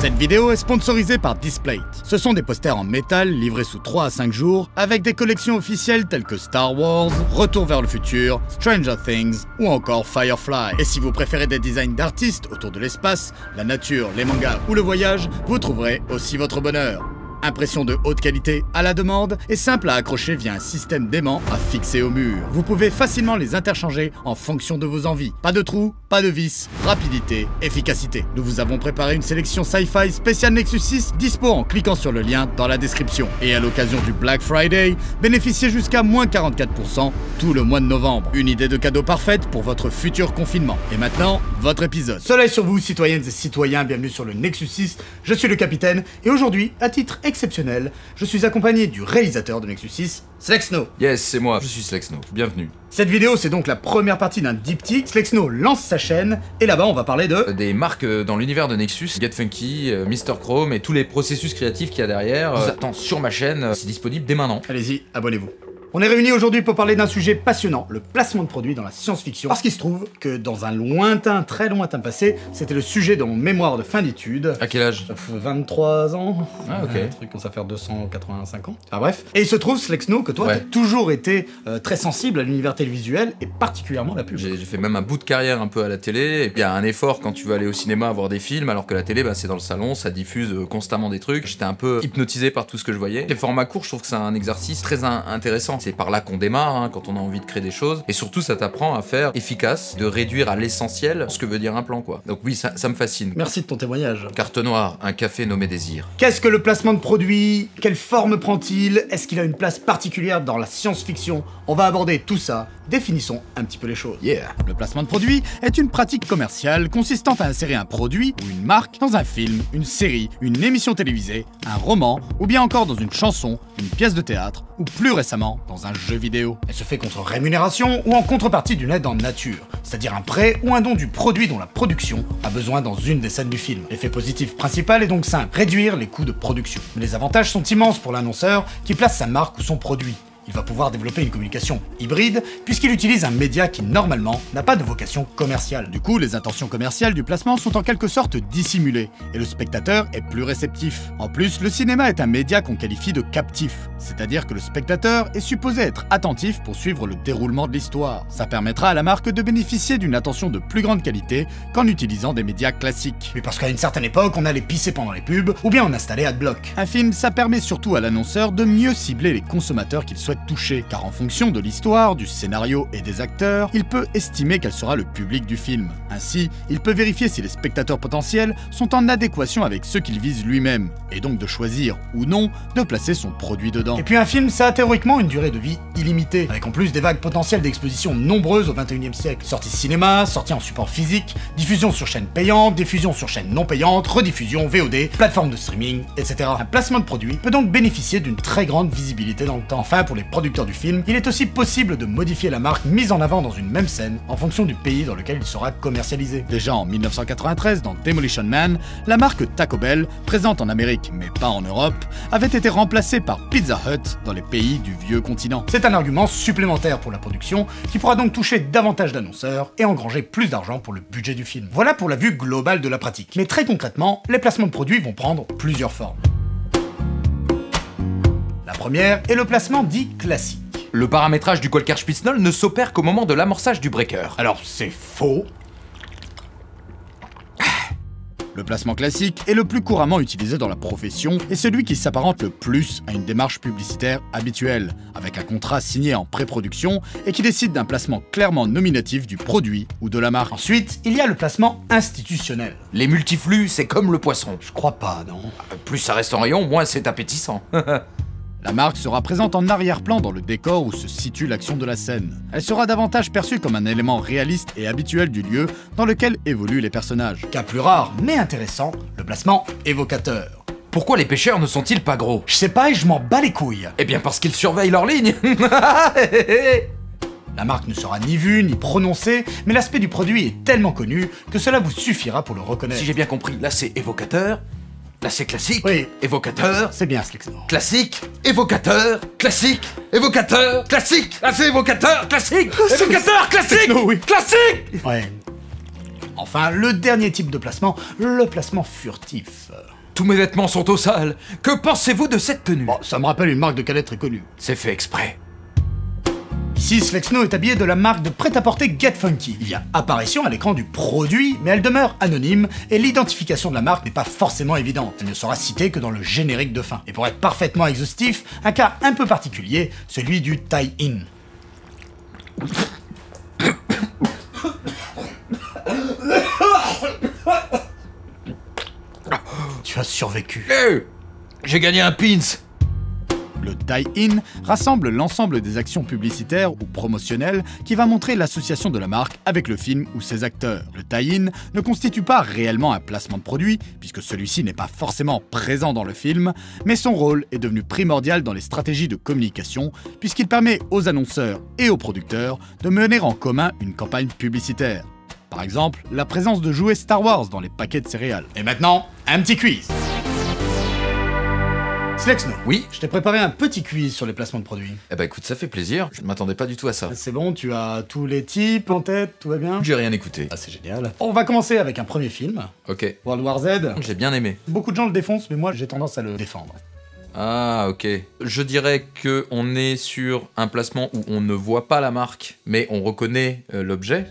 Cette vidéo est sponsorisée par Displate. Ce sont des posters en métal livrés sous 3 à 5 jours avec des collections officielles telles que Star Wars, Retour vers le futur, Stranger Things ou encore Firefly. Et si vous préférez des designs d'artistes autour de l'espace, la nature, les mangas ou le voyage, vous trouverez aussi votre bonheur. Impression de haute qualité à la demande et simple à accrocher via un système d'aimant à fixer au mur. Vous pouvez facilement les interchanger en fonction de vos envies. Pas de trous, pas de vis, rapidité, efficacité. Nous vous avons préparé une sélection sci-fi spéciale Nexus 6 dispo en cliquant sur le lien dans la description. Et à l'occasion du Black Friday, bénéficiez jusqu'à moins 44% tout le mois de novembre. Une idée de cadeau parfaite pour votre futur confinement. Et maintenant, votre épisode. Soleil sur vous, citoyennes et citoyens, bienvenue sur le Nexus 6. Je suis le capitaine et aujourd'hui, à titre exceptionnel, je suis accompagné du réalisateur de Nexus 6, Slexno. Yes, c'est moi, je suis Slexno, bienvenue. Cette vidéo, c'est donc la première partie d'un diptyque. Slexno lance sa chaîne, et là-bas, on va parler de... Des marques dans l'univers de Nexus, Get Funky, Mr. Chrome et tous les processus créatifs qu'il y a derrière. Vous attend sur ma chaîne, c'est disponible dès maintenant. Allez-y, abonnez-vous. On est réunis aujourd'hui pour parler d'un sujet passionnant, le placement de produits dans la science-fiction. Parce qu'il se trouve que dans un lointain, très lointain passé, c'était le sujet de mon mémoire de fin d'études. À quel âge? 23 ans. Ah ok. Un truc comme ça faire 285 ans. Enfin bref. Et il se trouve, Slexno, que toi, t'as toujours été très sensible à l'univers télévisuel et particulièrement la pub. J'ai fait même un bout de carrière un peu à la télé. Et puis il y a un effort quand tu veux aller au cinéma voir des films, alors que la télé, bah, c'est dans le salon, ça diffuse constamment des trucs. J'étais un peu hypnotisé par tout ce que je voyais. Les formats courts, je trouve que c'est un exercice très intéressant. C'est par là qu'on démarre, hein, quand on a envie de créer des choses. Et surtout, ça t'apprend à faire efficace, de réduire à l'essentiel ce que veut dire un plan, quoi. Donc oui, ça me fascine. Merci de ton témoignage. Carte noire, un café nommé Désir. Qu'est-ce que le placement de produit? Quelle forme prend-il? Est-ce qu'il a une place particulière dans la science-fiction? On va aborder tout ça. Définissons un petit peu les choses. Le placement de produit est une pratique commerciale consistant à insérer un produit ou une marque dans un film, une série, une émission télévisée, un roman ou bien encore dans une chanson, une pièce de théâtre ou plus récemment dans un jeu vidéo. Elle se fait contre rémunération ou en contrepartie d'une aide en nature, c'est-à-dire un prêt ou un don du produit dont la production a besoin dans une des scènes du film. L'effet positif principal est donc simple, réduire les coûts de production. Mais les avantages sont immenses pour l'annonceur qui place sa marque ou son produit. Il va pouvoir développer une communication hybride puisqu'il utilise un média qui normalement n'a pas de vocation commerciale. Du coup, les intentions commerciales du placement sont en quelque sorte dissimulées et le spectateur est plus réceptif. En plus, le cinéma est un média qu'on qualifie de captif, c'est-à-dire que le spectateur est supposé être attentif pour suivre le déroulement de l'histoire. Ça permettra à la marque de bénéficier d'une attention de plus grande qualité qu'en utilisant des médias classiques. Mais parce qu'à une certaine époque, on allait pisser pendant les pubs ou bien on installait Adblock. Un film, ça permet surtout à l'annonceur de mieux cibler les consommateurs qu'il souhaite toucher, car en fonction de l'histoire, du scénario et des acteurs, il peut estimer quel sera le public du film. Ainsi, il peut vérifier si les spectateurs potentiels sont en adéquation avec ceux qu'il vise lui-même, et donc de choisir, ou non, de placer son produit dedans. Et puis un film, ça a théoriquement une durée de vie illimitée, avec en plus des vagues potentielles d'exposition nombreuses au 21e siècle. Sortie cinéma, sortie en support physique, diffusion sur chaîne payante, diffusion sur chaîne non payante, rediffusion, VOD, plateforme de streaming, etc. Un placement de produit peut donc bénéficier d'une très grande visibilité dans le temps. Enfin, pour les producteurs du film, il est aussi possible de modifier la marque mise en avant dans une même scène en fonction du pays dans lequel il sera commercialisé. Déjà en 1993, dans Demolition Man, la marque Taco Bell, présente en Amérique mais pas en Europe, avait été remplacée par Pizza Hut dans les pays du vieux continent. C'est un argument supplémentaire pour la production qui pourra donc toucher davantage d'annonceurs et engranger plus d'argent pour le budget du film. Voilà pour la vue globale de la pratique. Mais très concrètement, les placements de produits vont prendre plusieurs formes. La première est le placement dit classique. Le paramétrage du Kolker-Spitznol ne s'opère qu'au moment de l'amorçage du breaker. Alors c'est faux. Le placement classique est le plus couramment utilisé dans la profession et celui qui s'apparente le plus à une démarche publicitaire habituelle, avec un contrat signé en pré-production et qui décide d'un placement clairement nominatif du produit ou de la marque. Ensuite, il y a le placement institutionnel. Les multiflux, c'est comme le poisson. Je crois pas, non? Plus ça reste en rayon, moins c'est appétissant. La marque sera présente en arrière-plan dans le décor où se situe l'action de la scène. Elle sera davantage perçue comme un élément réaliste et habituel du lieu dans lequel évoluent les personnages. Cas plus rare, mais intéressant, le placement évocateur. Pourquoi les pêcheurs ne sont-ils pas gros? Je sais pas et je m'en bats les couilles. Eh bien parce qu'ils surveillent leur ligne. La marque ne sera ni vue ni prononcée, mais l'aspect du produit est tellement connu que cela vous suffira pour le reconnaître. Si j'ai bien compris, là c'est évocateur, là c'est classique, oui. Évocateur, c'est bien Slexno. Classique, évocateur, classique, évocateur, classique, là c'est évocateur, classique, évocateur, classique, Slexno, oui. classique. Ouais. Enfin, le dernier type de placement, le placement furtif. Tous mes vêtements sont au sale. Que pensez-vous de cette tenue? Bon, ça me rappelle une marque de cadet très connue. C'est fait exprès. Ici, Slexno est habillé de la marque de prêt-à-porter Get Funky. Il y a apparition à l'écran du produit, mais elle demeure anonyme, et l'identification de la marque n'est pas forcément évidente. Elle ne sera citée que dans le générique de fin. Et pour être parfaitement exhaustif, un cas un peu particulier, celui du tie-in. Tu as survécu. Hey, j'ai gagné un pins. Le tie-in rassemble l'ensemble des actions publicitaires ou promotionnelles qui va montrer l'association de la marque avec le film ou ses acteurs. Le tie-in ne constitue pas réellement un placement de produit, puisque celui-ci n'est pas forcément présent dans le film, mais son rôle est devenu primordial dans les stratégies de communication, puisqu'il permet aux annonceurs et aux producteurs de mener en commun une campagne publicitaire. Par exemple, la présence de jouets Star Wars dans les paquets de céréales. Et maintenant, un petit quiz. Slexno, Oui. je t'ai préparé un petit quiz sur les placements de produits. Eh bah écoute, ça fait plaisir. Je ne m'attendais pas du tout à ça. C'est bon, tu as tous les types en tête, tout va bien? J'ai rien écouté. Ah, c'est génial. On va commencer avec un premier film, Ok. World War Z. J'ai bien aimé. Beaucoup de gens le défoncent, mais moi j'ai tendance à le défendre. Ah, ok. Je dirais que on est sur un placement où on ne voit pas la marque, mais on reconnaît l'objet.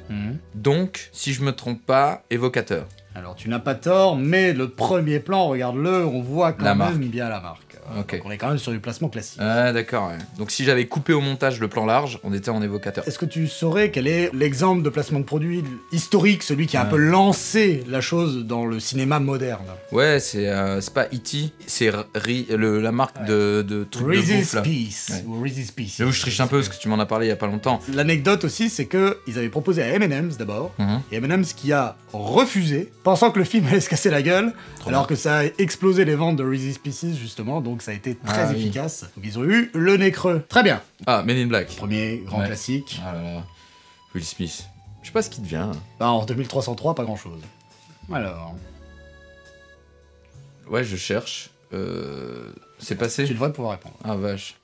Donc, si je me trompe pas, évocateur. Alors tu n'as pas tort, mais le premier plan, regarde-le, on voit quand La même marque. bien la marque. Ok. Donc on est quand même sur du placement classique. Ah, d'accord. Ouais. Donc, si j'avais coupé au montage le plan large, on était en évocateur. Est-ce que tu saurais quel est l'exemple de placement de produit historique, celui qui a un peu lancé la chose dans le cinéma moderne? Ouais, c'est pas E.T., c'est la marque de trucs de bouffe, Reese's là. Pieces, Ouais. ou Reese's Pieces. J'avoue, je triche un peu parce que tu m'en as parlé il y a pas longtemps. L'anecdote aussi, c'est que ils avaient proposé à M&M's d'abord, Mhm. et M&M's qui a refusé, pensant que le film allait se casser la gueule, alors que ça a explosé les ventes de Reese's Pieces justement, donc ça a été très oui. efficace. Donc ils ont eu le nez creux. Très bien. Ah, Men in Black. Premier grand Ouais. classique. Ah là là. Will Smith. Je sais pas ce qui devient. Bah, en 2303, pas grand chose. Alors, Ouais, je cherche. C'est passé? tu devrais pouvoir répondre. Ah, vache.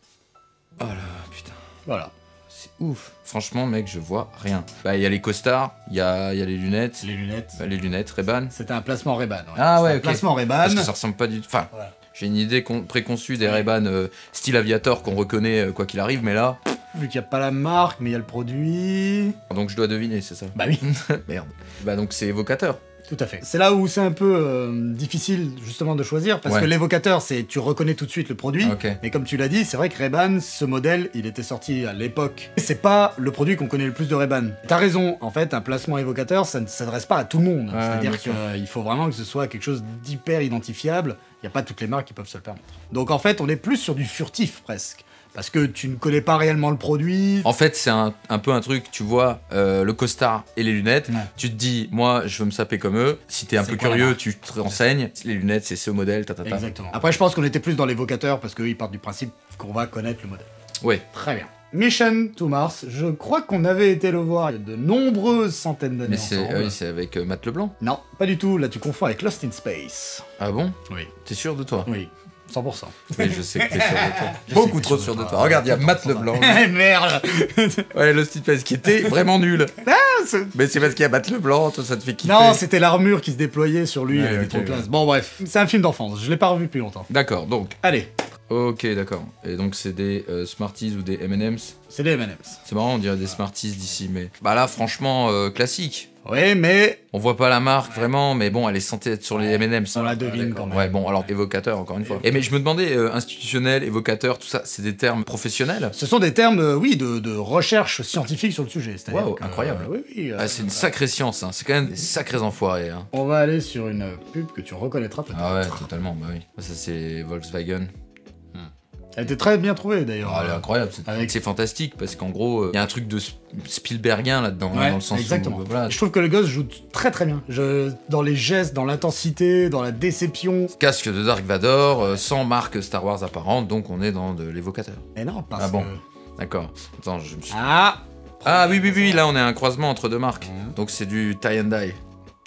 Oh là, putain. Voilà. C'est ouf. Franchement, mec, je vois rien. Bah, il y a les costards, il y a les lunettes. Les lunettes. Bah, les lunettes, Ray-Ban. C'était un placement Ray-Ban. Ah ouais, C'était un ok. placement Ray-Ban. Parce que ça ressemble pas du tout. Enfin, Voilà. j'ai une idée préconçue des Ray-Ban style aviator qu'on reconnaît quoi qu'il arrive, mais là. Vu qu'il n'y a pas la marque, mais il y a le produit. Donc je dois deviner, c'est ça? Bah oui. Merde. Bah, donc c'est évocateur. Tout à fait. C'est là où c'est un peu difficile justement de choisir, parce Ouais. que l'évocateur, c'est tu reconnais tout de suite le produit, Ok. mais comme tu l'as dit, c'est vrai que Ray-Ban, ce modèle, il était sorti à l'époque. C'est pas le produit qu'on connaît le plus de Ray-Ban. T'as raison, en fait, un placement évocateur, ça ne s'adresse pas à tout le monde. Ouais, C'est-à-dire bien sûr. qu'il faut vraiment que ce soit quelque chose d'hyper identifiable. Il n'y a pas toutes les marques qui peuvent se le permettre. Donc en fait, on est plus sur du furtif presque. Parce que tu ne connais pas réellement le produit. En fait, c'est un peu un truc, tu vois, le costard et les lunettes, Ouais. tu te dis, moi, je veux me saper comme eux. Si t'es un C'est peu quoi la curieux, marque? tu te renseignes. Les lunettes, c'est ce modèle, tatata. Exactement. Après, je pense qu'on était plus dans l'évocateur, parce qu'eux, ils partent du principe qu'on va connaître le modèle. Ouais. Très bien. Mission to Mars, je crois qu'on avait été le voir il y a de nombreuses centaines d'années Mais c'est ensemble. oui, c'est avec Matt Leblanc. Non, pas du tout, là tu confonds avec Lost in Space. Ah bon? Oui. T'es sûr de toi? Oui, 100%. Oui, je sais que t'es sûr de toi. Je sais Beaucoup que trop t'es sûr de toi. Regarde, il y a Matt Leblanc. Merde. Ouais, le Steve Pace qui était vraiment nul. c'est- Mais c'est parce qu'il y a Matt Leblanc, toi, ça te fait kiffer. Non, c'était l'armure qui se déployait sur lui, Ouais, il était ok, trop ouais. classe. Bon bref, c'est un film d'enfance, je l'ai pas revu depuis longtemps. D'accord, donc. Allez, Ok, d'accord. Et donc, c'est des Smarties ou des M&M's. c'est les M&M's. C'est marrant, on dirait des Smarties d'ici, mais. Bah là, franchement, classique. Oui, mais On voit pas la marque vraiment, mais bon, elle est censée être sur les M&M's. on la devine D'accord. quand même. Ouais, bon, alors évocateur, encore une fois. Et mais je me demandais, institutionnel, évocateur, tout ça, c'est des termes professionnels? Ce sont des termes, oui, de recherche scientifique sur le sujet. C'est-à-dire Wow, que, incroyable. oui, oui. Ah, c'est une sacrée science, hein. C'est quand même des sacrés enfoirés. Hein. On va aller sur une pub que tu reconnaîtras peut-être. Ah ouais, totalement, bah oui. Ça, c'est Volkswagen. Elle était très bien trouvée d'ailleurs. Ah, elle est incroyable, Avec- c'est fantastique parce qu'en gros, il y a un truc de Spielbergien là-dedans, hein, Ouais, dans le sens exactement. où voilà, Je trouve que le gosse joue très très bien. Dans les gestes, dans l'intensité, dans la déception. casque de Dark Vador, sans marque Star Wars apparente, donc on est dans de l'évocateur. Mais non, parce Ah bon. que... D'accord. Attends, je me suis... Ah Ah oui, oui, oui, là on est à un croisement entre deux marques. Donc c'est du tie and die.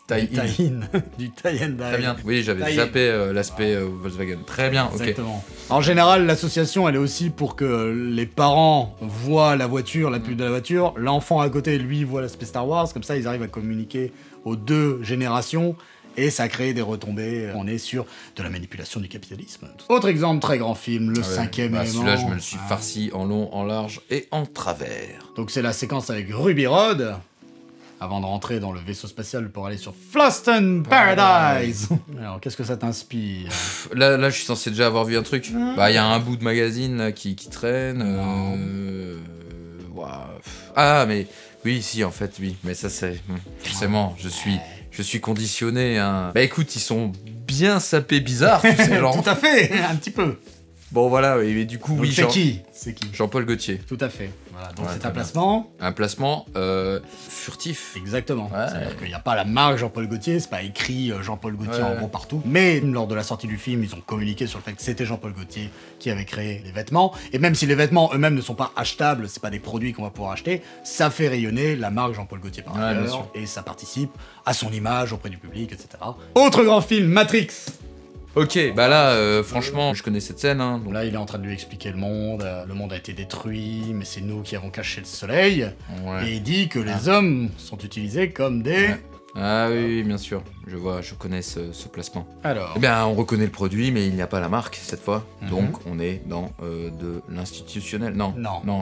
Tie in. Tie-in. Du tie and die. Très bien. Oui, j'avais Tie-in. zappé l'aspect Volkswagen. Très bien, ok. Exactement. En général, l'association, elle est aussi pour que les parents voient la voiture, la pub de la voiture, l'enfant à côté, lui, voit l'aspect Star Wars, comme ça, ils arrivent à communiquer aux 2 générations. Et ça a créé des retombées. On est sur de la manipulation du capitalisme. Autre exemple, très grand film, le 5e élément. Celui-là, je me le suis farci en long, en large et en travers. Donc c'est la séquence avec Ruby Rhod, avant de rentrer dans le vaisseau spatial pour aller sur Fluston Paradise. Alors, qu'est-ce que ça t'inspire? Là, je suis censé déjà avoir vu un truc. Bah, il y a un bout de magazine là, qui traîne. Ah, mais... Oui, si, en fait, oui. Mais ça, c'est... Forcément, je suis conditionné, hein. Bah écoute, ils sont bien sapés bizarres, tous ces gens. Tout à fait, un petit peu. Bon, voilà, et du coup, donc, oui, c'est qui? Jean-Paul Gaultier. Tout à fait. Voilà, donc Ouais, c'est un placement. Un placement furtif. Exactement. Ouais. C'est-à-dire qu'il n'y a pas la marque Jean-Paul Gaultier, c'est pas écrit Jean-Paul Gaultier Ouais. en gros partout. Mais lors de la sortie du film, ils ont communiqué sur le fait que c'était Jean-Paul Gaultier qui avait créé les vêtements. Et même si les vêtements eux-mêmes ne sont pas achetables, c'est pas des produits qu'on va pouvoir acheter, ça fait rayonner la marque Jean-Paul Gaultier par Ouais, bien ailleurs. sûr. Et ça participe à son image auprès du public, etc. Autre grand film, Matrix. Ok, bah là, franchement, je connais cette scène, hein. Donc là, il est en train de lui expliquer le monde a été détruit, mais c'est nous qui avons caché le soleil. Ouais. Et il dit que les hommes sont utilisés comme des... Ouais. Ah oui, bien sûr, je connais ce placement. Alors... Eh bien, on reconnaît le produit, mais il n'y a pas la marque, cette fois. Mhm. Donc, on est dans de l'institutionnel. Non,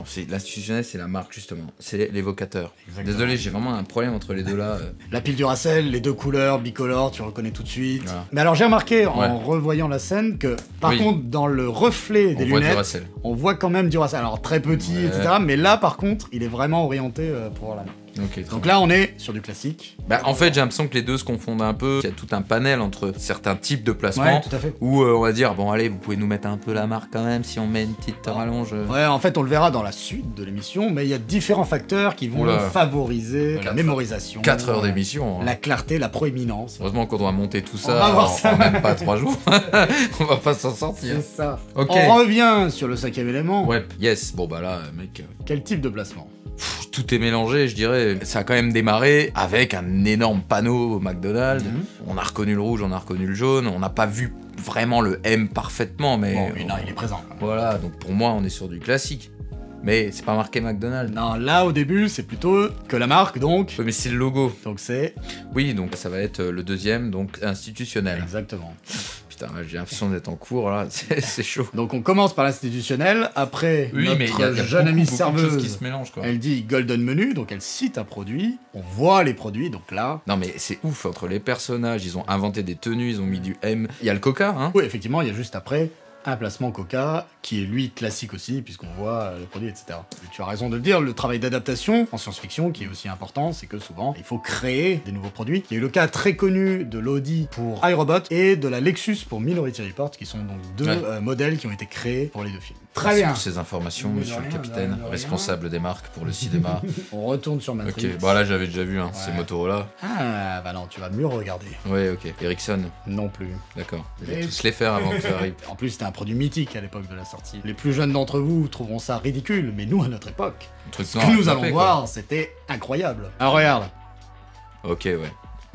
c'est l'institutionnel, c'est la marque, justement. C'est l'évocateur. Exactement. Désolé, j'ai vraiment un problème entre les deux, là. La pile Duracell, les 2 couleurs, bicolores, tu reconnais tout de suite. Voilà. Mais alors j'ai remarqué en Ouais. revoyant la scène que, par Oui. contre, dans le reflet des On voit lunettes, Duracell. on voit quand même Duracell. Alors très petit, Ouais. etc. Mais là, par contre, il est vraiment orienté pour la main. Ok, très Donc bien. là, on est sur du classique. Bah, en fait, j'ai l'impression que les deux se confondent un peu. Il y a tout un panel entre certains types de placements. Ouais, tout à fait. Où on va dire, bon allez, vous pouvez nous mettre un peu la marque quand même si on met une petite rallonge. Ouais, en fait, on le verra dans la suite de l'émission, mais il y a différents facteurs qui vont Oula. favoriser la mémorisation. 4 heures d'émission. Hein. La clarté, la proéminence. Heureusement qu'on doit monter tout ça, On va voir ça. en même pas 3 jours. On va pas s'en sortir. C'est ça. Ok. On revient sur le 5e élément. Ouais, yes. Bon bah là, mec, Quel type de placement? tout est mélangé, je dirais. Ça a quand même démarré avec un énorme panneau au McDonald's. Mhm. On a reconnu le rouge, on a reconnu le jaune. On n'a pas vu vraiment le M parfaitement, mais Bon, mais non, il est présent. voilà. Donc pour moi, on est sur du classique. Mais c'est pas marqué McDonald's. Non, là au début, c'est plutôt que la marque, donc. Ouais, mais c'est le logo. Donc c'est. Oui, donc ça va être le deuxième, donc institutionnel. Exactement. Putain, j'ai l'impression d'être en cours là, c'est chaud. Donc on commence par l'institutionnel, après Oui, mais il y a jeune amie beaucoup de choses serveuse, qui se mélangent quoi. elle dit Golden Menu, donc elle cite un produit, on voit les produits, donc là... Non mais c'est ouf, entre les personnages, ils ont inventé des tenues, ils ont mis du M. Il y a le Coca, hein. Oui, effectivement, il y a juste après un placement Coca, qui est lui classique aussi, puisqu'on voit les produits, etc. Et tu as raison de le dire, le travail d'adaptation en science-fiction, qui est aussi important, c'est que souvent, il faut créer des nouveaux produits. Il y a eu le cas très connu de l'Audi pour iRobot et de la Lexus pour Minority Report, qui sont donc 2 modèles qui ont été créés pour les 2 films. Très Merci bien. pour ces informations, De monsieur rien, le de capitaine, rien. responsable des marques pour le cinéma. On retourne sur Matrix. Ok, bon là j'avais déjà vu, hein, c'est Ouais. Motorola. Ah, bah non, tu vas mieux regarder. Ouais, ok. Ericsson, Non plus. d'accord. Je vais Mais- tous les faire avant que ça arrive. En plus, c'était un produit mythique à l'époque de la sortie. Les plus jeunes d'entre vous trouveront ça ridicule, mais nous, à notre époque, Un truc ce noir que nous tapé, allons quoi. voir, c'était incroyable. Alors regarde. Ok, ouais.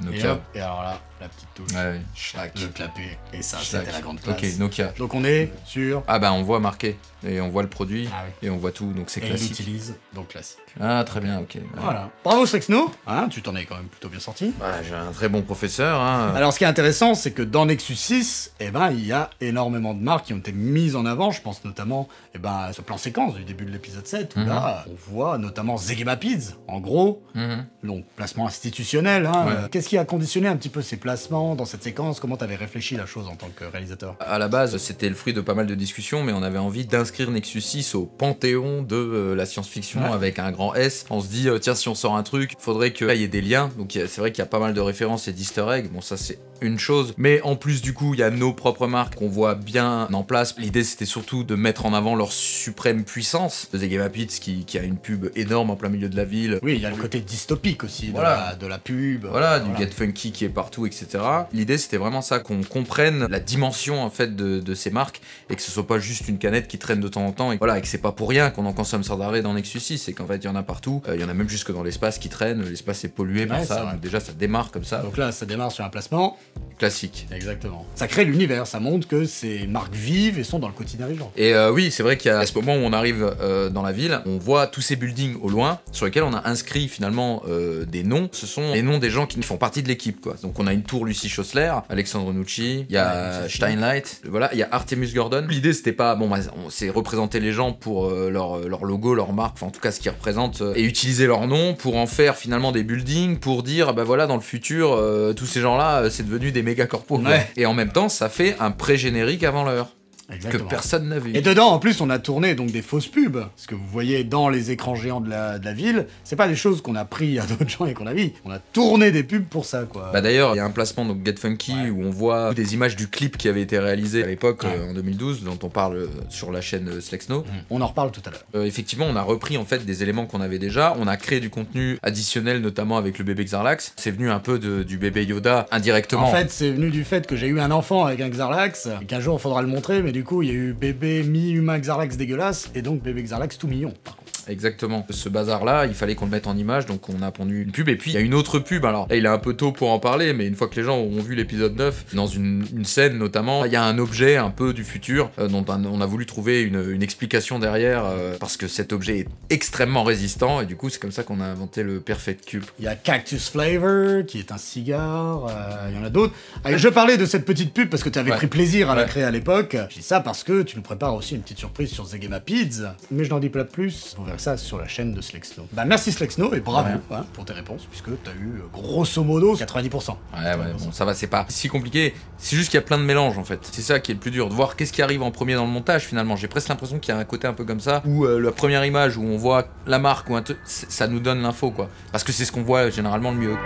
Et, Nokia. hop, et alors là, la petite touche. Ouais, ouais. Schlack. Le clapet. Et ça, Schlack. c'était la grande place. Ok, Nokia. Donc on est sur... Ah bah on voit marqué, et on voit le produit, Ah oui. et on voit tout, donc c'est Et il classique. l'utilise, donc classique. Ah très bien, ok. Ouais. Voilà. Bravo Sexno, hein, tu t'en es quand même plutôt bien sorti. Bah, j'ai un très bon professeur, hein. Alors ce qui est intéressant, c'est que dans Nexus 6, eh ben, il y a énormément de marques qui ont été mises en avant. Je pense notamment à ce plan séquence du début de l'épisode 7, où Mhm. là, on voit notamment Zegemapids, en gros, Mhm. donc placement institutionnel. Hein. Ouais. Qu'est-ce qui a conditionné un petit peu ces placements dans cette séquence? Comment t'avais réfléchi la chose en tant que réalisateur? À la base, c'était le fruit de pas mal de discussions, mais on avait envie d'inscrire Nexus 6 au panthéon de la science-fiction Ouais. avec un grand S. On se dit, tiens, si on sort un truc, faudrait qu'il y ait des liens. Donc c'est vrai qu'il y a pas mal de références et d'easter eggs. Bon, ça c'est une chose. Mais en plus, du coup, il y a nos propres marques qu'on voit bien en place. L'idée, c'était surtout de mettre en avant leur suprême puissance. The Zegemapids qui a une pub énorme en plein milieu de la ville. Oui, il y a le côté dystopique aussi Voilà. de la pub. Voilà, du Get Funky qui est partout, etc. etc. L'idée c'était vraiment ça, qu'on comprenne la dimension en fait de ces marques et que ce soit pas juste une canette qui traîne de temps en temps et voilà, et que c'est pas pour rien qu'on en consomme sans arrêt dans Nexus 6, c'est qu'en fait il y en a partout, il y en a même jusque dans l'espace qui traînent, l'espace est pollué par ça, donc déjà ça démarre comme ça. Donc là ça démarre sur un placement classique. Exactement. Ça crée l'univers, ça montre que ces marques vivent et sont dans le quotidien des gens. Et oui, c'est vrai qu'à ce moment où on arrive dans la ville, on voit tous ces buildings au loin sur lesquels on a inscrit finalement des noms. Ce sont les noms des gens qui font partie de l'équipe, quoi. Donc on a une tour Lucie Schossler, Alexandre Nucci, il y a Steinlight, voilà, il y a Artemus Gordon. L'idée c'était pas, bon, c'est représenter les gens pour leur logo, leur marque, enfin en tout cas ce qu'ils représentent, et utiliser leur nom pour en faire finalement des buildings, pour dire, bah voilà, dans le futur, tous ces gens-là, c'est devenu des méga corpos. Ouais. Et en même temps, ça fait un pré-générique avant l'heure. Exactement. Que personne n'a vu. Et dedans, en plus, on a tourné donc des fausses pubs. Ce que vous voyez dans les écrans géants de la ville, c'est pas des choses qu'on a pris à d'autres gens et qu'on a vu. On a tourné des pubs pour ça, quoi. Bah d'ailleurs, il y a un placement, donc Get Funky, où on voit des images du clip qui avait été réalisé à l'époque, en 2012, dont on parle sur la chaîne Slexno. On en reparle tout à l'heure. Effectivement, on a repris en fait des éléments qu'on avait déjà. On a créé du contenu additionnel, notamment avec le bébé Xarlax. C'est venu un peu du bébé Yoda indirectement. En fait, c'est venu du fait que j'ai eu un enfant avec un Xarlax, et qu'un jour, il faudra le montrer, mais du coup, il y a eu bébé mi-humain Xarlax dégueulasse, et donc bébé Xarlax tout mignon, par contre. Exactement. Ce bazar-là, il fallait qu'on le mette en image, donc on a pondu une pub. Et puis, il y a une autre pub, alors là, il est un peu tôt pour en parler, mais une fois que les gens auront vu l'épisode 9, dans une scène notamment, il y a un objet un peu du futur, dont on a voulu trouver une explication derrière, parce que cet objet est extrêmement résistant, et du coup, c'est comme ça qu'on a inventé le Perfect Cube. Il y a Cactus Flavor, qui est un cigare, il y en a d'autres. Je parlais de cette petite pub parce que tu avais pris plaisir à la créer à l'époque. Je dis ça parce que tu nous prépares aussi une petite surprise sur Zegemapids, mais je n'en dis pas plus. Vous verrez ça sur la chaîne de Slexno. Bah merci Slexno et bravo pour tes réponses, puisque t'as eu grosso modo 90%. Ouais, bon, ça va, c'est pas si compliqué. C'est juste qu'il y a plein de mélanges en fait. C'est ça qui est le plus dur, de voir qu'est-ce qui arrive en premier dans le montage finalement. J'ai presque l'impression qu'il y a un côté un peu comme ça, où la première image où on voit la marque ou un truc, ça nous donne l'info, quoi. Parce que c'est ce qu'on voit généralement le mieux.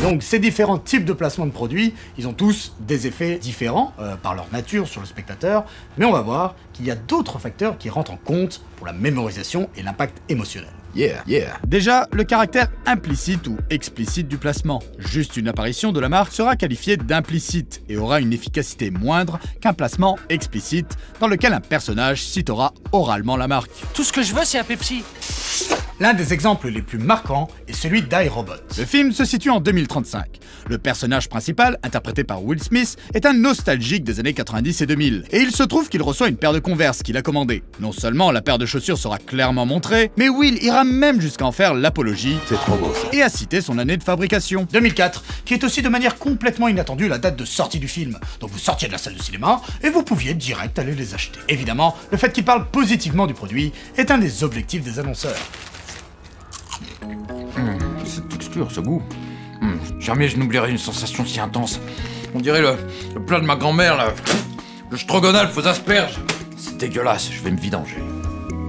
Donc ces différents types de placements de produits, ils ont tous des effets différents par leur nature sur le spectateur, mais on va voir qu'il y a d'autres facteurs qui rentrent en compte pour la mémorisation et l'impact émotionnel. Déjà, le caractère implicite ou explicite du placement. Juste une apparition de la marque sera qualifiée d'implicite et aura une efficacité moindre qu'un placement explicite dans lequel un personnage citera oralement la marque. Tout ce que je veux, c'est un Pepsi. L'un des exemples les plus marquants est celui d'iRobot. Le film se situe en 2035. Le personnage principal, interprété par Will Smith, est un nostalgique des années 90 et 2000. Et il se trouve qu'il reçoit une paire de Converse qu'il a commandée. Non seulement la paire de chaussures sera clairement montrée, mais Will ira même jusqu'à en faire l'apologie. C'est trop beau ça. Et à citer son année de fabrication. 2004, qui est aussi de manière complètement inattendue la date de sortie du film. Donc vous sortiez de la salle de cinéma et vous pouviez direct aller les acheter. Évidemment, le fait qu'il parle positivement du produit est un des objectifs des annonceurs. Cette texture, ce goût. Jamais je n'oublierai une sensation si intense. On dirait le plat de ma grand-mère, là. Le strogonalf aux asperges. C'est dégueulasse, je vais me vidanger.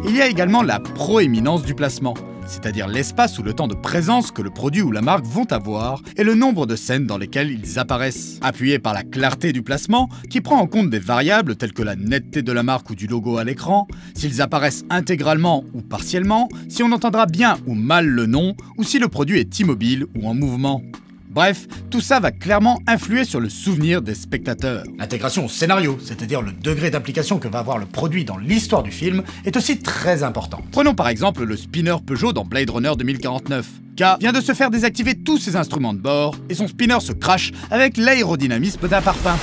Il y a également la proéminence du placement, c'est-à-dire l'espace ou le temps de présence que le produit ou la marque vont avoir et le nombre de scènes dans lesquelles ils apparaissent. Appuyé par la clarté du placement, qui prend en compte des variables telles que la netteté de la marque ou du logo à l'écran, s'ils apparaissent intégralement ou partiellement, si on entendra bien ou mal le nom, ou si le produit est immobile ou en mouvement. Bref, tout ça va clairement influer sur le souvenir des spectateurs. L'intégration au scénario, c'est-à-dire le degré d'implication que va avoir le produit dans l'histoire du film, est aussi très important. Prenons par exemple le spinner Peugeot dans Blade Runner 2049. K vient de se faire désactiver tous ses instruments de bord et son spinner se crache avec l'aérodynamisme d'un parpaing.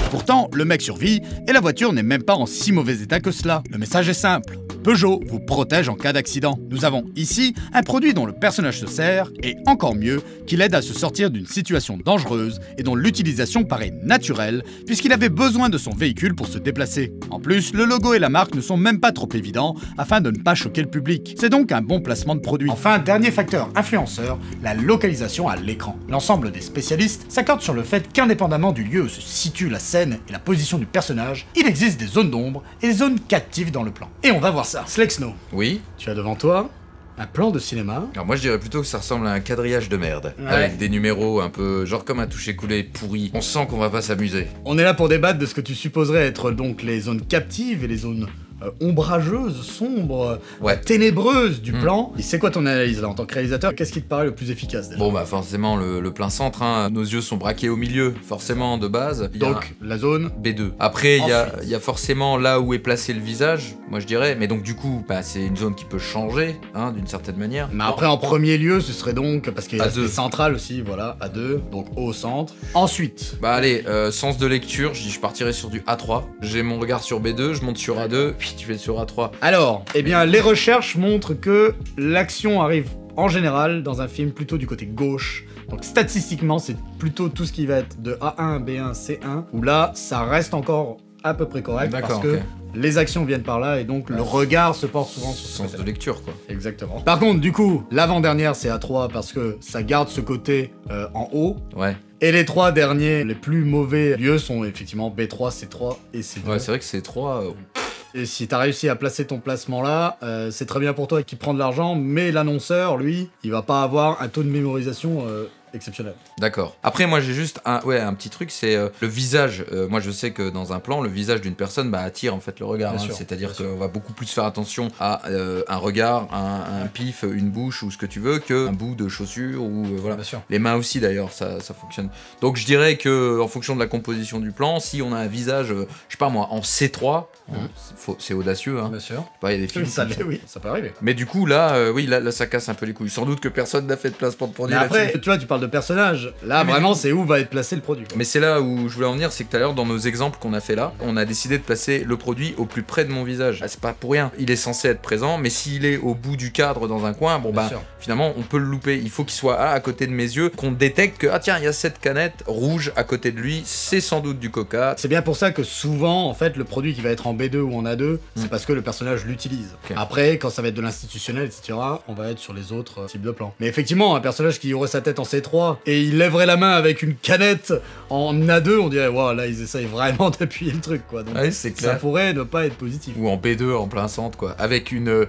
Pourtant, le mec survit et la voiture n'est même pas en si mauvais état que cela. Le message est simple. Peugeot vous protège en cas d'accident. Nous avons ici un produit dont le personnage se sert, et encore mieux, qu'il aide à se sortir d'une situation dangereuse et dont l'utilisation paraît naturelle, puisqu'il avait besoin de son véhicule pour se déplacer. En plus, le logo et la marque ne sont même pas trop évidents, afin de ne pas choquer le public. C'est donc un bon placement de produit. Enfin, dernier facteur influenceur, la localisation à l'écran. L'ensemble des spécialistes s'accordent sur le fait qu'indépendamment du lieu où se situe la scène et la position du personnage, il existe des zones d'ombre et des zones captives dans le plan. Et on va voir ça. Slexno. Oui. Tu as devant toi un plan de cinéma. Alors moi je dirais plutôt que ça ressemble à un quadrillage de merde. Ouais. Avec des numéros un peu, genre comme un toucher-coulé pourri. On sent qu'on va pas s'amuser. On est là pour débattre de ce que tu supposerais être donc les zones captives et les zones ombrageuse, sombre, ouais. ténébreuse du plan. Et c'est quoi ton analyse là en tant que réalisateur? Qu'est-ce qui te paraît le plus efficace déjà? Bon bah forcément le plein centre, hein. Nos yeux sont braqués au milieu, forcément de base. Donc la zone B2. Après il y a forcément là où est placé le visage, moi je dirais, mais donc du coup bah, c'est une zone qui peut changer, hein, d'une certaine manière. Mais après en premier lieu ce serait donc, parce qu'il y a l'aspect A2. central aussi, voilà, A2, donc au centre. Ensuite, Bah allez, sens de lecture, je partirais sur du A3. J'ai mon regard sur B2, je monte sur A2, puis tu fais sur A3. alors, eh bien les recherches montrent que l'action arrive en général dans un film plutôt du côté gauche. Donc statistiquement c'est plutôt tout ce qui va être de A1, B1, C1, où là ça reste encore à peu près correct parce que les actions viennent par là et donc le regard se porte souvent sur ce sens de lecture quoi. Exactement. Par contre du coup, l'avant-dernière c'est A3 parce que ça garde ce côté en haut. Ouais. Et les trois derniers, les plus mauvais lieux sont effectivement B3, C3 et C2. Ouais, c'est vrai que C3... Et si t'as réussi à placer ton placement là, c'est très bien pour toi qui prend de l'argent, mais l'annonceur, lui, il va pas avoir un taux de mémorisation exceptionnel. D'accord. Après, moi, j'ai juste un petit truc, c'est le visage. Moi, je sais que dans un plan, le visage d'une personne attire en fait le regard. Hein. C'est-à-dire qu'on va beaucoup plus faire attention à un regard, un pif, une bouche ou ce que tu veux, qu'un bout de chaussure ou voilà. Bien sûr. Les mains aussi, d'ailleurs, ça fonctionne. Donc, je dirais que en fonction de la composition du plan, si on a un visage, je sais pas moi, en C3, c'est audacieux. Hein. Bien sûr. Il y a des films. Oui, ça peut arriver. Mais du coup, là, là, ça casse un peu les couilles. Sans doute que personne n'a fait de placement de produit là-dessus. Après, tu vois, tu parles de personnage. Là, vraiment, c'est où va être placé le produit. Quoi. Mais c'est là où je voulais en venir, c'est que tout à l'heure, dans nos exemples qu'on a fait là, on a décidé de placer le produit au plus près de mon visage. C'est pas pour rien. Il est censé être présent, mais s'il est au bout du cadre dans un coin, bon bah, finalement, on peut le louper. Il faut qu'il soit à côté de mes yeux, qu'on détecte que, ah tiens, il y a cette canette rouge à côté de lui, c'est sans doute du coca. C'est bien pour ça que souvent, en fait, le produit qui va être en B2 ou en A2, c'est parce que le personnage l'utilise. Okay. Après, quand ça va être de l'institutionnel, etc., on va être sur les autres types de plans. Mais effectivement, un personnage qui aurait sa tête en C3 et il lèverait la main avec une canette en A2, on dirait, waouh, là, ils essayent vraiment d'appuyer le truc, quoi. Donc, ouais, c'est clair. Ça pourrait ne pas être positif. Ou en B2, en plein centre, quoi. Avec une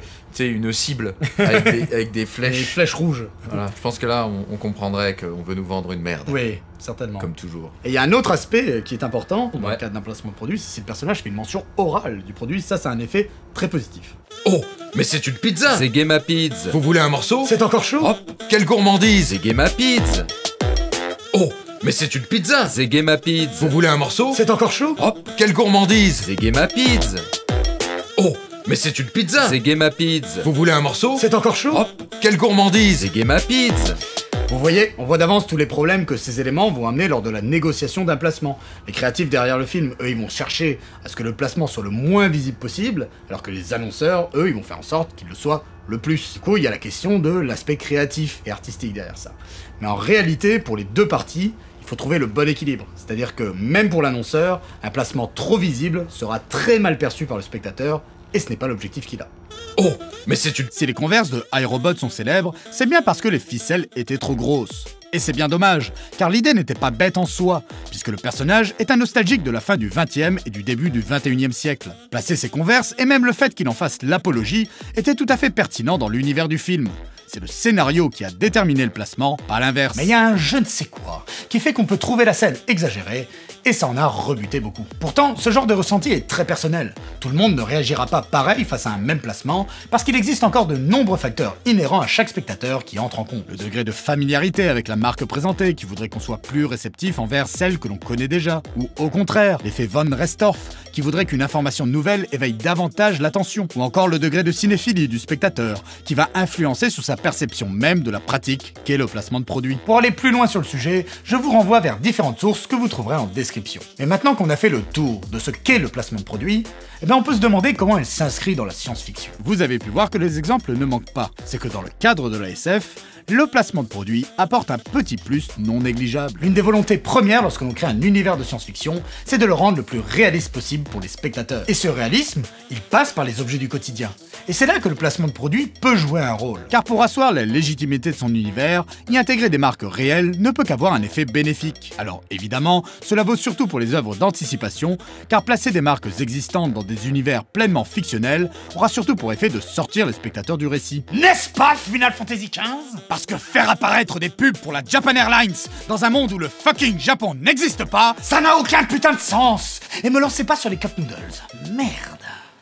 cible, avec des flèches. Des flèches rouges. Voilà. Je pense que là, on comprendrait qu'on veut nous vendre une merde. Oui, certainement. Comme toujours. Et il y a un autre aspect qui est important dans le cadre d'un placement de produit, c'est si le personnage fait une mention orale du produit. Ça, c'est un effet très positif. Oh, mais c'est une pizza! C'est Game à Pizza. Vous voulez un morceau? C'est encore chaud? Hop, quelle gourmandise! C'est Game à Pizza. Oh, mais c'est une pizza! C'est Game à Pizza. Vous voulez un morceau? C'est encore chaud? Hop, quelle gourmandise! C'est Game à Pizza. Oh, mais c'est une pizza! C'est Game à Pizza. Vous voulez un morceau? C'est encore chaud? Hop, quelle gourmandise! C'est Game à Pizza. Vous voyez, on voit d'avance tous les problèmes que ces éléments vont amener lors de la négociation d'un placement. Les créatifs derrière le film, eux, ils vont chercher à ce que le placement soit le moins visible possible, alors que les annonceurs, eux, ils vont faire en sorte qu'il le soit le plus. Du coup, il y a la question de l'aspect créatif et artistique derrière ça. Mais en réalité, pour les deux parties, il faut trouver le bon équilibre. C'est-à-dire que même pour l'annonceur, un placement trop visible sera très mal perçu par le spectateur, et ce n'est pas l'objectif qu'il a. Oh, mais c'est une... Si les Converse de iRobot sont célèbres, c'est bien parce que les ficelles étaient trop grosses. Et c'est bien dommage, car l'idée n'était pas bête en soi, puisque le personnage est un nostalgique de la fin du XXe et du début du XXIe siècle. Placer ces Converse, et même le fait qu'il en fasse l'apologie, était tout à fait pertinent dans l'univers du film. C'est le scénario qui a déterminé le placement, pas l'inverse. Mais il y a un je ne sais quoi qui fait qu'on peut trouver la scène exagérée, et ça en a rebuté beaucoup. Pourtant, ce genre de ressenti est très personnel. Tout le monde ne réagira pas pareil face à un même placement, parce qu'il existe encore de nombreux facteurs inhérents à chaque spectateur qui entrent en compte. Le degré de familiarité avec la marque présentée, qui voudrait qu'on soit plus réceptif envers celle que l'on connaît déjà. Ou au contraire, l'effet von Restorff, qui voudrait qu'une information nouvelle éveille davantage l'attention. Ou encore le degré de cinéphilie du spectateur, qui va influencer sur sa perception même de la pratique qu'est le placement de produit. Pour aller plus loin sur le sujet, je vous renvoie vers différentes sources que vous trouverez en description. Et maintenant qu'on a fait le tour de ce qu'est le placement de produit, on peut se demander comment elle s'inscrit dans la science-fiction. Vous avez pu voir que les exemples ne manquent pas. C'est que dans le cadre de la SF, le placement de produit apporte un petit plus non négligeable. L'une des volontés premières lorsque l'on crée un univers de science-fiction, c'est de le rendre le plus réaliste possible pour les spectateurs. Et ce réalisme, il passe par les objets du quotidien. Et c'est là que le placement de produit peut jouer un rôle. Car pour asseoir la légitimité de son univers, y intégrer des marques réelles ne peut qu'avoir un effet bénéfique. Alors évidemment, cela vaut surtout pour les œuvres d'anticipation, car placer des marques existantes dans des univers pleinement fictionnels aura surtout pour effet de sortir les spectateurs du récit. N'est-ce pas Final Fantasy XV ? Parce que faire apparaître des pubs pour la Japan Airlines dans un monde où le fucking Japon n'existe pas, ça n'a aucun putain de sens. Et me lancez pas sur les cup noodles. Merde.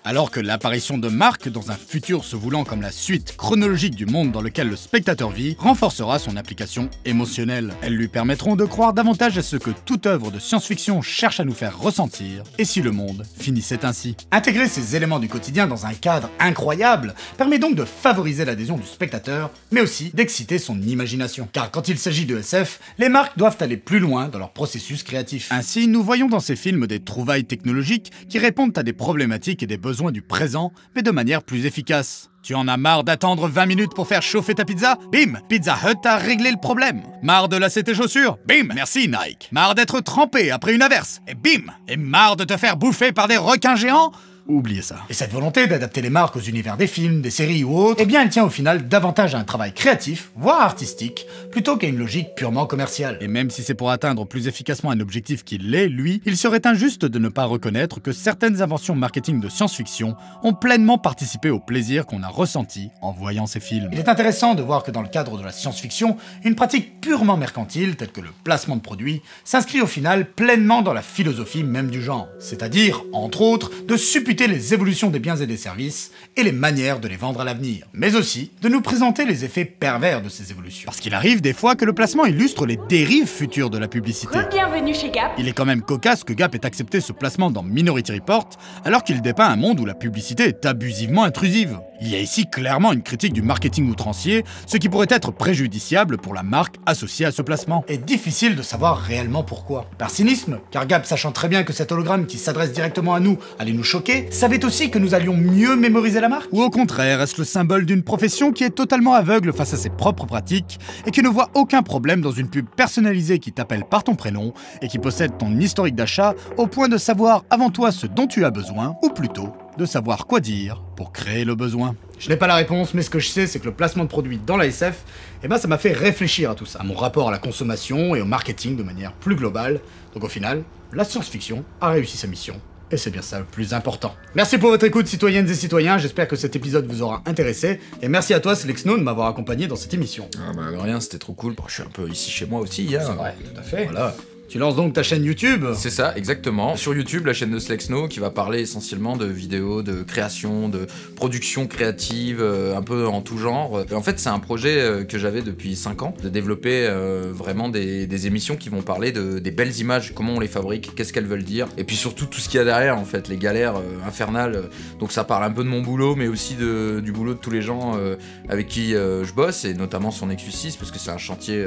Alors que l'apparition de Mark dans un futur se voulant comme la suite chronologique du monde dans lequel le spectateur vit renforcera son application émotionnelle. Elles lui permettront de croire davantage à ce que toute œuvre de science-fiction cherche à nous faire ressentir, et si le monde finissait ainsi. Intégrer ces éléments du quotidien dans un cadre incroyable permet donc de favoriser l'adhésion du spectateur, mais aussi d'exciter son imagination. Car quand il s'agit de SF, les marques doivent aller plus loin dans leur processus créatif. Ainsi, nous voyons dans ces films des trouvailles technologiques qui répondent à des problématiques et des besoins du présent, mais de manière plus efficace. Tu en as marre d'attendre 20 minutes pour faire chauffer ta pizza? Bim! Pizza Hut a réglé le problème. Marre de lasser tes chaussures? Bim! Merci Nike. Marre d'être trempé après une averse? Et bim! Et marre de te faire bouffer par des requins géants? Oubliez ça. Et cette volonté d'adapter les marques aux univers des films, des séries ou autres, eh bien elle tient au final davantage à un travail créatif, voire artistique, plutôt qu'à une logique purement commerciale. Et même si c'est pour atteindre plus efficacement un objectif qu'il l'est, lui, il serait injuste de ne pas reconnaître que certaines inventions marketing de science-fiction ont pleinement participé au plaisir qu'on a ressenti en voyant ces films. Il est intéressant de voir que dans le cadre de la science-fiction, une pratique purement mercantile, telle que le placement de produits, s'inscrit au final pleinement dans la philosophie même du genre. C'est-à-dire, entre autres, de supputer les évolutions des biens et des services et les manières de les vendre à l'avenir, mais aussi de nous présenter les effets pervers de ces évolutions. Parce qu'il arrive des fois que le placement illustre les dérives futures de la publicité. Bienvenue chez Gap. Il est quand même cocasse que Gap ait accepté ce placement dans Minority Report alors qu'il dépeint un monde où la publicité est abusivement intrusive. Il y a ici clairement une critique du marketing outrancier, ce qui pourrait être préjudiciable pour la marque associée à ce placement. Et difficile de savoir réellement pourquoi. Par cynisme, car Gap, sachant très bien que cet hologramme qui s'adresse directement à nous allait nous choquer, savait aussi que nous allions mieux mémoriser la marque? Ou au contraire, est-ce le symbole d'une profession qui est totalement aveugle face à ses propres pratiques et qui ne voit aucun problème dans une pub personnalisée qui t'appelle par ton prénom et qui possède ton historique d'achat au point de savoir avant toi ce dont tu as besoin, ou plutôt de savoir quoi dire pour créer le besoin? Je n'ai pas la réponse, mais ce que je sais, c'est que le placement de produits dans la SF, eh ben ça m'a fait réfléchir à tout ça, à mon rapport à la consommation et au marketing de manière plus globale. Donc au final, la science-fiction a réussi sa mission. Et c'est bien ça le plus important. Merci pour votre écoute, citoyennes et citoyens, j'espère que cet épisode vous aura intéressé, et merci à toi Slexno de m'avoir accompagné dans cette émission. Ah bah de rien, c'était trop cool. Bon, je suis un peu ici chez moi aussi hier. C'est vrai, tout à fait. Voilà. Tu lances donc ta chaîne YouTube? C'est ça, exactement. Sur YouTube, la chaîne de Slexno qui va parler essentiellement de vidéos, de création, de production créative, un peu en tout genre. Et en fait, c'est un projet que j'avais depuis 5 ans, de développer vraiment des émissions qui vont parler des belles images, comment on les fabrique, qu'est-ce qu'elles veulent dire, et puis surtout tout ce qu'il y a derrière, en fait, les galères infernales. Donc ça parle un peu de mon boulot, mais aussi du boulot de tous les gens avec qui je bosse, et notamment sur Nexus 6, parce que c'est un chantier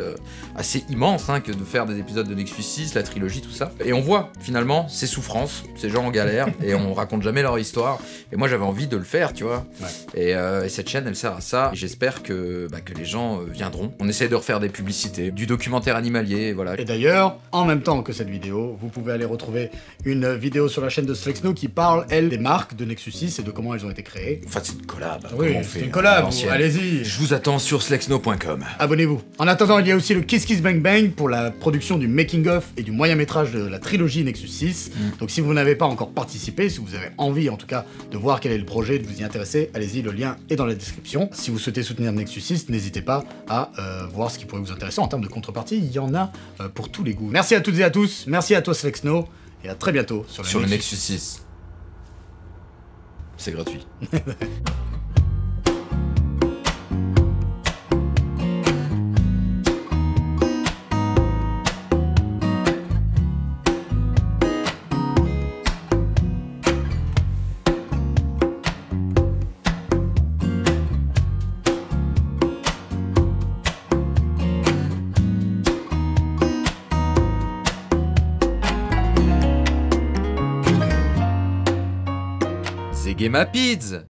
assez immense que de faire des épisodes de Nexus 6, la trilogie, tout ça. Et on voit finalement ces souffrances, ces gens en galère, et on raconte jamais leur histoire. Et moi j'avais envie de le faire, tu vois. Ouais. Et cette chaîne elle sert à ça. Et j'espère que les gens viendront. On essaie de refaire des publicités, du documentaire animalier, voilà. Et d'ailleurs, en même temps que cette vidéo, vous pouvez aller retrouver une vidéo sur la chaîne de Slexno qui parle, elle, des marques de Nexus 6 et de comment elles ont été créées. Enfin c'est une collab. Oui, c'est une collab, allez-y. Je vous attends sur slexno.com. Abonnez-vous. En attendant, il y a aussi le Kiss Kiss Bang Bang pour la production du making of et du moyen métrage de la trilogie Nexus 6. Donc si vous n'avez pas encore participé, si vous avez envie en tout cas de voir quel est le projet, de vous y intéresser, allez-y, le lien est dans la description. Si vous souhaitez soutenir Nexus 6, n'hésitez pas à voir ce qui pourrait vous intéresser en termes de contrepartie, il y en a pour tous les goûts. Merci à toutes et à tous, merci à toi Slexno, et à très bientôt sur le Nexus 6. C'est gratuit. C'est Game Pids.